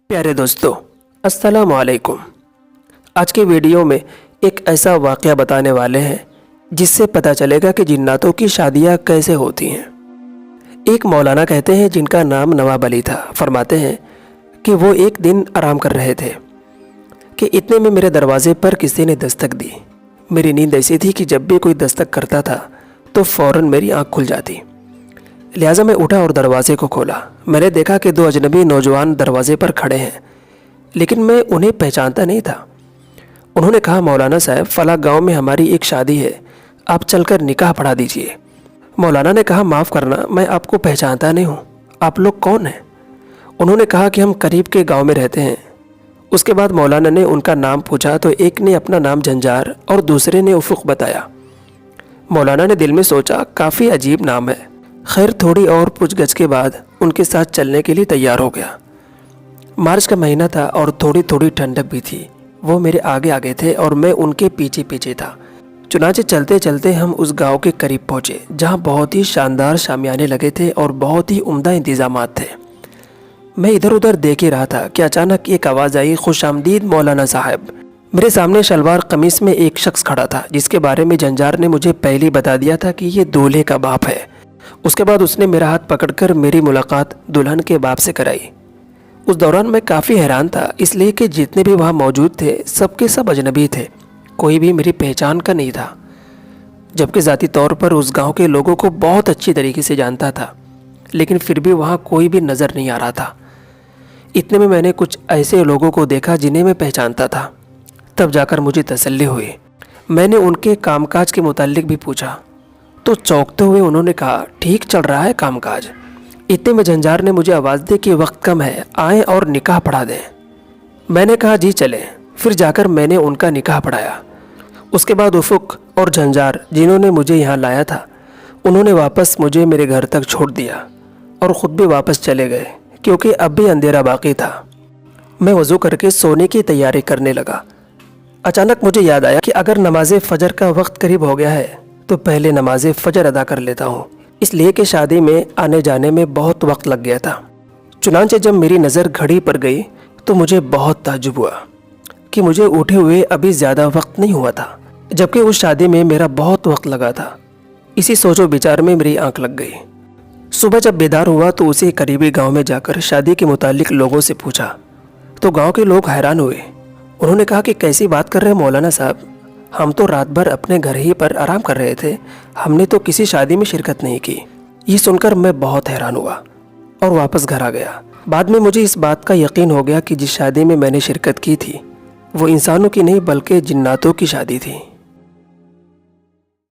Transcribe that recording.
प्यारे दोस्तों, अस्सलाम वालेकुम। आज के वीडियो में एक ऐसा वाक़या बताने वाले हैं जिससे पता चलेगा कि जिन्नातों की शादियाँ कैसे होती हैं। एक मौलाना कहते हैं जिनका नाम नवाब अली था। फरमाते हैं कि वो एक दिन आराम कर रहे थे कि इतने में मेरे दरवाज़े पर किसी ने दस्तक दी। मेरी नींद ऐसी थी कि जब भी कोई दस्तक करता था तो फ़ौरन मेरी आँख खुल जाती। लिहाजा मैं उठा और दरवाज़े को खोला। मैंने देखा कि दो अजनबी नौजवान दरवाज़े पर खड़े हैं, लेकिन मैं उन्हें पहचानता नहीं था। उन्होंने कहा, मौलाना साहब, फ़लाँ गांव में हमारी एक शादी है, आप चलकर निकाह पढ़ा दीजिए। मौलाना ने कहा, माफ़ करना, मैं आपको पहचानता नहीं हूँ, आप लोग कौन हैं? उन्होंने कहा कि हम करीब के गाँव में रहते हैं। उसके बाद मौलाना ने उनका नाम पूछा तो एक ने अपना नाम जंजार और दूसरे ने उफ़ुक़ बताया। मौलाना ने दिल में सोचा, काफ़ी अजीब नाम है। खैर, थोड़ी और पूछगछ के बाद उनके साथ चलने के लिए तैयार हो गया। मार्च का महीना था और थोड़ी थोड़ी ठंडक भी थी। वो मेरे आगे आगे थे और मैं उनके पीछे पीछे था। चुनांचे चलते चलते हम उस गांव के करीब पहुँचे जहां बहुत ही शानदार शामियाने लगे थे और बहुत ही उम्दा इंतजामात थे। मैं इधर उधर देख ही रहा था कि अचानक एक आवाज़ आई, खुशामदीद मौलाना साहब। मेरे सामने शलवार कमीज में एक शख्स खड़ा था जिसके बारे में जंजार ने मुझे पहले ही बता दिया था कि ये दूल्हे का बाप है। उसके बाद उसने मेरा हाथ पकड़कर मेरी मुलाकात दुल्हन के बाप से कराई। उस दौरान मैं काफ़ी हैरान था, इसलिए कि जितने भी वहाँ मौजूद थे सबके सब अजनबी थे, कोई भी मेरी पहचान का नहीं था। जबकि ज़ाती तौर पर उस गांव के लोगों को बहुत अच्छी तरीके से जानता था, लेकिन फिर भी वहाँ कोई भी नज़र नहीं आ रहा था। इतने में मैंने कुछ ऐसे लोगों को देखा जिन्हें मैं पहचानता था। तब जाकर मुझे तसल्ली हुई। मैंने उनके कामकाज के मुताल्लिक भी पूछा तो चौंकते हुए उन्होंने कहा, ठीक चल रहा है कामकाज। इतने में जंजार ने मुझे आवाज़ दी कि वक्त कम है, आएँ और निकाह पढ़ा दें। मैंने कहा, जी चलें। फिर जाकर मैंने उनका निकाह पढ़ाया। उसके बाद उफ़ुक़ और जंजार, जिन्होंने मुझे यहाँ लाया था, उन्होंने वापस मुझे मेरे घर तक छोड़ दिया और ख़ुद भी वापस चले गए क्योंकि अब भी अंधेरा बाकी था। मैं वज़ू करके सोने की तैयारी करने लगा। अचानक मुझे याद आया कि अगर नमाज़ फ़जर का वक्त करीब हो गया है तो पहले नमाज़ फ़जर अदा कर लेता हूँ, इसलिए कि शादी में आने जाने में बहुत वक्त लग गया था। चुनांचे जब मेरी नज़र घड़ी पर गई तो मुझे बहुत ताज्जुब हुआ कि मुझे उठे हुए अभी ज़्यादा वक्त नहीं हुआ था, जबकि उस शादी में मेरा बहुत वक्त लगा था। इसी सोचो विचार में मेरी आंख लग गई। सुबह जब बेदार हुआ तो उसी करीबी गांव में जाकर शादी के मुतालिक लोगों से पूछा तो गांव के लोग हैरान हुए। उन्होंने कहा कि कैसी बात कर रहे हैं मौलाना साहब, हम तो रात भर अपने घर ही पर आराम कर रहे थे, हमने तो किसी शादी में शिरकत नहीं की। ये सुनकर मैं बहुत हैरान हुआ और वापस घर आ गया। बाद में मुझे इस बात का यकीन हो गया कि जिस शादी में मैंने शिरकत की थी वो इंसानों की नहीं बल्कि जिन्नातों की शादी थी।